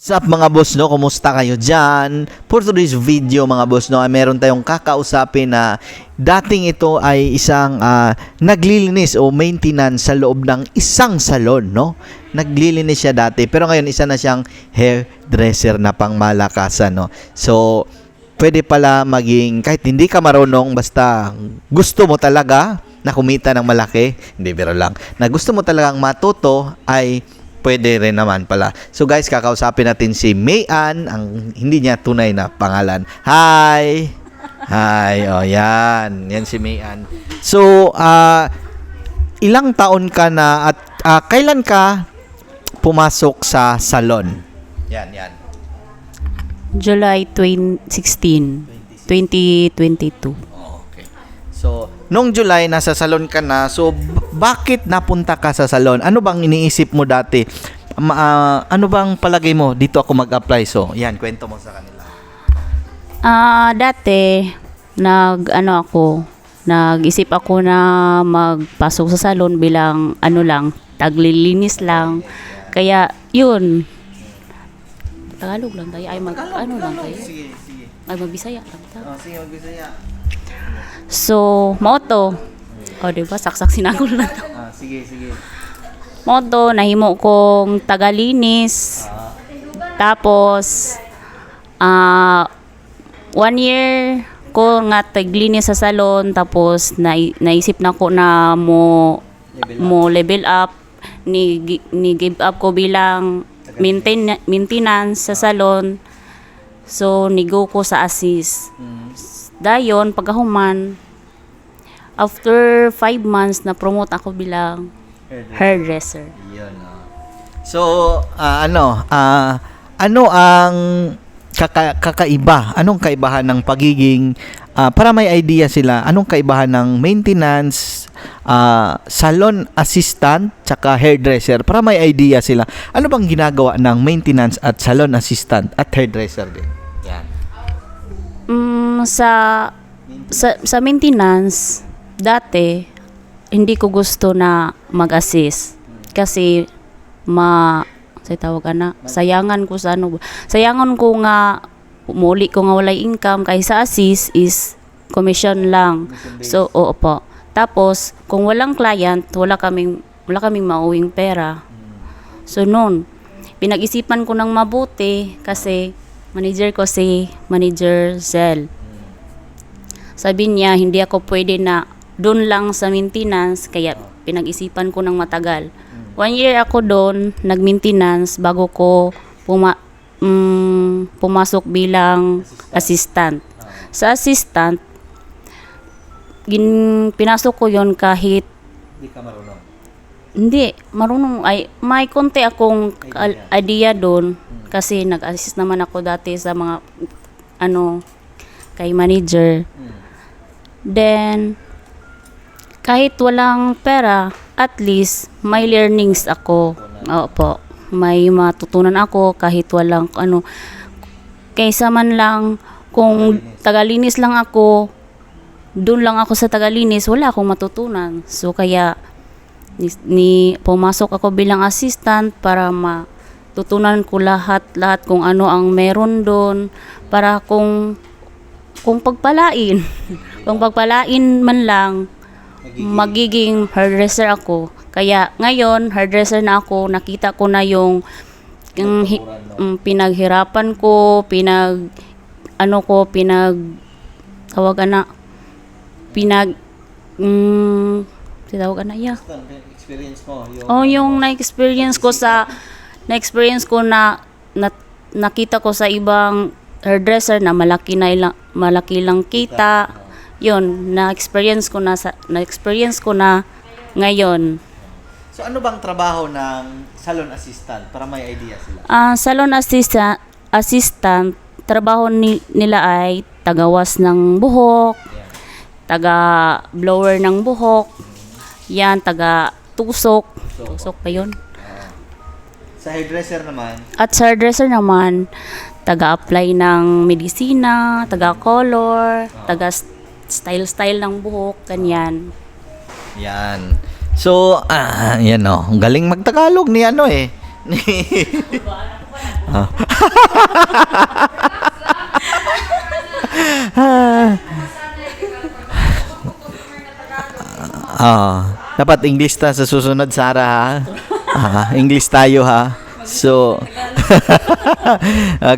What's up mga boss no? Kumusta kayo dyan? For today's video mga boss no, ay meron tayong kakausapin na dating ito ay isang naglilinis o maintenance sa loob ng isang salon, no? Naglilinis siya dati pero ngayon isa na siyang hairdresser na pangmalakasan, no? So, pwede pala maging kahit hindi ka marunong basta gusto mo talaga na kumita ng malaki, hindi biro lang, na gusto mo talagang matuto ay pwede rin naman pala. So guys, kakausapin natin si Mayan, ang hindi niya tunay na pangalan. Hi! Hi! O, yan. Yan si Mayan. So, ilang taon ka na at kailan ka pumasok sa salon? Yan, yan. July 2016, 2022. Okay. So, noong July, nasa salon ka na. So, bakit napunta ka sa salon? Ano bang iniisip mo dati? Ano bang palagay mo? Dito ako mag-apply. So, yan, kwento mo sa kanila. Dati, nag-isip ako na magpasok sa salon bilang taglilinis lang. Kaya, yun. Tagalog lang tayo. Ay, lang tayo. Sige, sige. Ay, magbisaya lang tayo. Sige, magbisaya. So, moto. O, diba? Saksak sinagol na to. Sige, sige. Moto, nahimo kong tagalinis. Tapos, 1 year ko nga taglinis sa salon. Tapos, naisip na ko na mo level up. Ni give up ko bilang maintenance sa salon. So, nigo ko sa assist. Dayon, pagkahuman, after 5 months, na-promote ako bilang hairdresser. Yun, So, ano ang kakaiba? Anong kaibahan ng pagiging, para may idea sila, anong kaibahan ng maintenance, salon assistant, tsaka hairdresser? Para may idea sila, ano bang ginagawa ng maintenance at salon assistant at hairdresser din? Yan. Sa maintenance, dati, hindi ko gusto na mag-assist. Kasi, sayangan ko sa sayangan ko nga, muli ko nga walay income, kaysa assist is commission lang. So, oo po. Tapos, kung walang client, wala kaming mauwing pera. So, noon, pinag-isipan ko ng mabuti kasi manager ko si Manager Zell. Sabi niya, hindi ako pwede na doon lang sa maintenance, kaya pinag-isipan ko ng matagal. 1 year ako doon, nag-maintenance, bago ko pumasok bilang assistant. Sa assistant, pinasok ko yon kahit Hindi ka marunong? hindi, marunong. Ay, may konti akong idea doon kasi nag-assist naman ako dati sa mga kay manager. Then, kahit walang pera, at least may learnings ako. Opo, may matutunan ako kahit walang kaysa man lang kung tagalinis lang ako, doon lang ako sa tagalinis, wala akong matutunan. So kaya pumasok ako bilang assistant para matutunan ko lahat kung ano ang meron doon, para kung pagpalain kung pagpalain man lang, magiging hairdresser ako. Kaya ngayon, hairdresser na ako, nakita ko na yung pinaghirapan ko, Experience mo. Yung na-experience ko na nakita ko sa ibang hairdresser na malaki lang kita. Yun, na-experience ko na ngayon. So ano bang trabaho ng salon assistant para may idea sila? Salon assistant, trabaho nila ay tagawas ng buhok, taga-blower ng buhok, yan, taga-tusok. Tusok pa yun. Sa hairdresser naman? At sa hairdresser naman, taga-apply ng medisina, taga-color, taga-style ng buhok, ganyan. Yan. So, yan o. Galing magtagalog ni Ah. Dapat English ta sa susunod, Sarah, ha? English tayo, ha? So,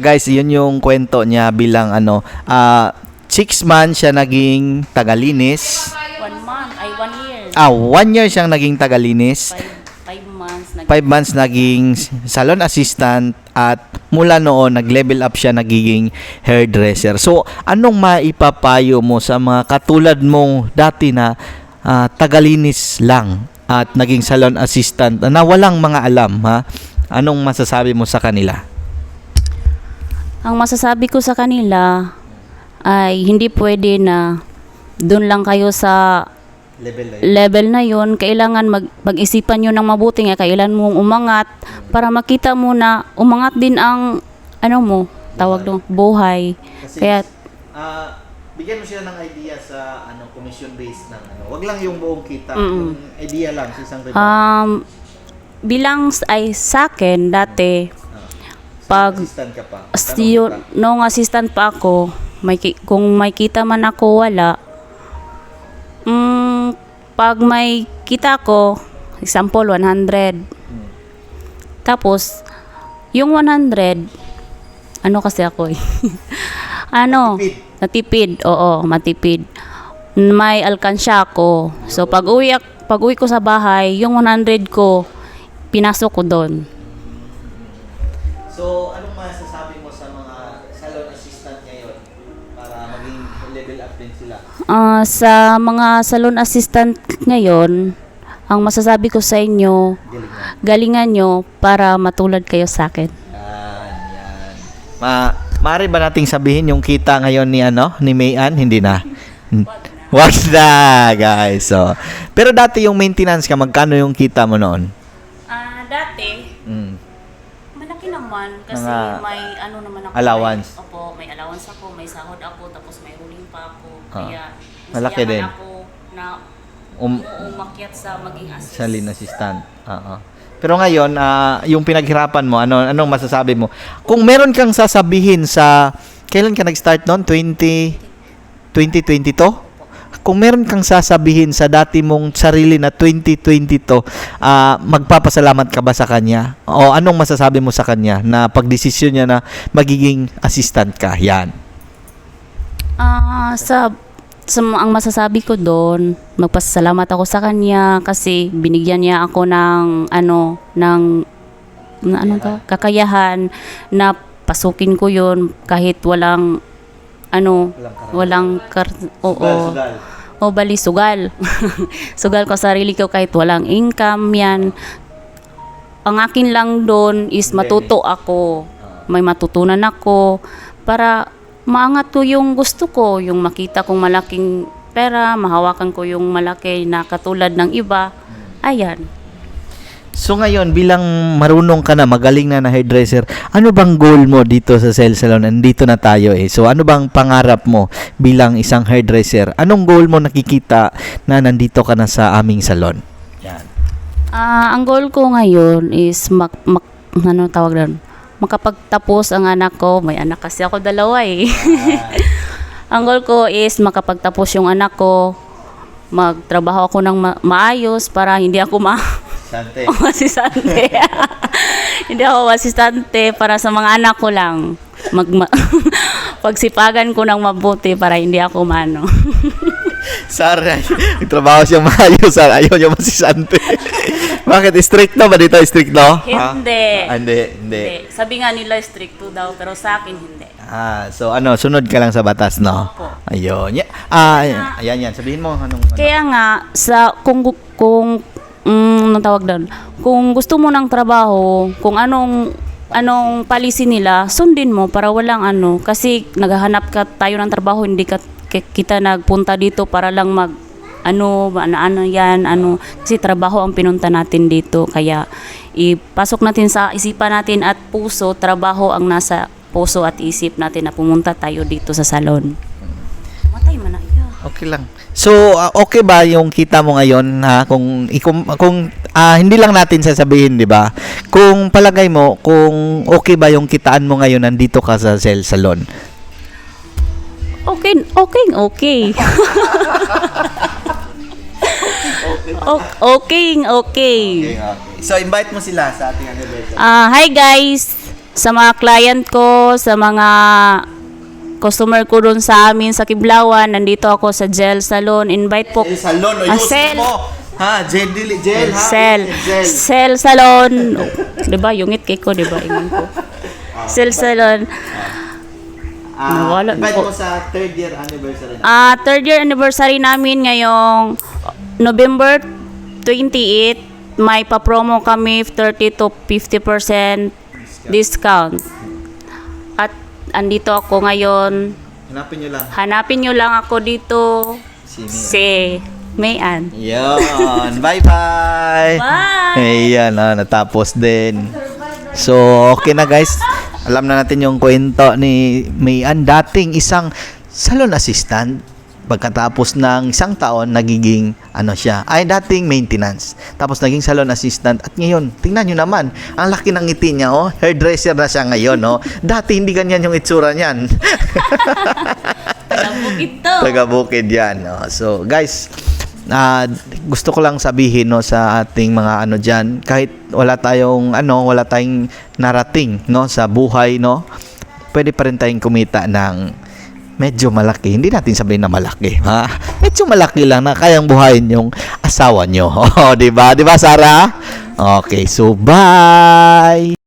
guys, yun yung kwento niya bilang 6 months siya naging tagalinis. 1 month, ay 1 year. 1 year siyang naging tagalinis. 5 months. 5 months naging salon assistant at mula noon nag-level up siya nagiging hairdresser. So, anong maipapayo mo sa mga katulad mong dati na tagalinis lang at naging salon assistant na walang mga alam, ha? Anong masasabi mo sa kanila? Ang masasabi ko sa kanila ay hindi pwede na doon lang kayo sa level na yun. Kailangan mag-isipan nyo ng mabuti nga. Kailan mong umangat para makita mo na umangat din ang tawag doon, buhay. Kaya bigyan mo siya ng idea sa commission based ng wag lang yung buong kita, yung idea lang sa isang bilang ay sa akin dati pag assistant ka pa. nung assistant pa ako, kung may kita man ako wala, pag may kita ko, example 100, tapos yung 100 kasi ako natipid, oo, matipid. May alkansya ako. So pag uwi ko sa bahay, yung 100 ko pinasok ko doon. So, anong masasabi mo sa mga salon assistant ngayon para maging level up din sila? Sa mga salon assistant ngayon, ang masasabi ko sa inyo, galingan nyo para matulad kayo sa akin. Yan. Maaari ba nating sabihin yung kita ngayon ni Mayan? Hindi na. Wag na, guys. So, pero dati yung maintenance ka, magkano yung kita mo noon? Dati, malaki naman kasi may naman ako. Allowance. May allowance ako, may sahod ako, tapos may ruling pa ako. Kaya, malaki din. Ako na umakyat sa maging assistant. Salon assistant. Pero ngayon, yung pinaghirapan mo, anong masasabi mo? Kung meron kang sasabihin kailan ka nag-start noon? 2022? Kung meron kang sasabihin sa dati mong sarili na 2022, magpapasalamat ka ba sa kanya? O anong masasabi mo sa kanya na pagdesisyon niya na magiging assistant ka? Yan. Ang masasabi ko doon, magpasalamat ako sa kanya kasi binigyan niya ako ng kakayahan na pasukin ko yun kahit walang sugal. Sugal ko sarili ko kahit walang income yan. Ang akin lang doon is matuto ako. May matutunan ako para maangat ko yung gusto ko, yung makita kong malaking pera, mahawakan ko yung malaki na katulad ng iba. Ayan. So ngayon, bilang marunong ka na, magaling na hairdresser, ano bang goal mo dito sa Cell Salon? Nandito na tayo eh. So ano bang pangarap mo bilang isang hairdresser? Anong goal mo nakikita na nandito ka na sa aming salon? Yan. Ang goal ko ngayon is makapagtapos ang anak ko. May anak kasi ako 2 eh. Ang goal ko is makapagtapos yung anak ko, magtrabaho ako ng maayos para hindi ako asistante. Hindi ako asistante para sa mga anak ko lang. Pagsipagan ko ng mabuti para hindi ako Sorry, nagtrabaho siya maayos, ayaw niya masisante. Bakit? Strict ba dito? Strict no? Hindi. Hindi. Sabi nga nila strict daw, pero sa akin hindi. So sunod ka lang sa batas, no? Opo. Ayun. Ayan. Sabihin mo Kaya nga, kung tawag doon, kung gusto mo ng trabaho, kung anong policy nila, sundin mo para walang kasi naghahanap tayo ng trabaho, hindi kita nagpunta dito para lang kasi trabaho ang pinunta natin dito. Kaya ipasok natin sa isipan natin at puso, trabaho ang nasa puso at isip natin na pumunta tayo dito sa salon. Matay man na iya. Okay lang. So, okay ba yung kita mo ngayon, ha? Kung hindi lang natin sasabihin, di ba? Kung palagay mo, kung okay ba yung kitaan mo ngayon nandito ka sa Cell Salon? Okay. Okay. So, invite mo sila sa ating anniversary. Hi guys, sa mga client ko, sa mga customer ko doon sa amin sa Kiblawan, nandito ako sa Gel Salon. Invite po. Cell Salon, o Cell. mo. Ha, gel, ha? Cell Salon. Diba, yungit kay ko, diba? Ingon ko. Cell Salon. Nawala invite po. mo sa 3rd year anniversary. 3rd year anniversary namin ngayong November 28. May pa-promo kami 30 to 50% discount. At andito ako ngayon. Hanapin nyo lang ako dito. Si Mayan. Yun. Bye-bye. Bye! Ayan, natapos din. So, okay na guys. Alam na natin yung kwento ni Mayan. Dating isang salon assistant. Pagkatapos ng isang taon, nagiging, dating maintenance. Tapos naging salon assistant. At ngayon, tingnan nyo naman, ang laki ng ngiti niya, oh. Hairdresser na siya ngayon, oh. Dati hindi ganyan yung itsura niyan. Taga-bukid to. Taga-bukid yan. No? So, guys, gusto ko lang sabihin no sa ating mga diyan, kahit wala tayong narating no sa buhay no, pwede pa rin tayong kumita ng medyo malaki. Hindi natin sabihin na malaki, ha? Medyo malaki lang na kayang buhayin yung asawa nyo. Oh, 'di ba? 'Di ba, Sarah? Okay, so bye.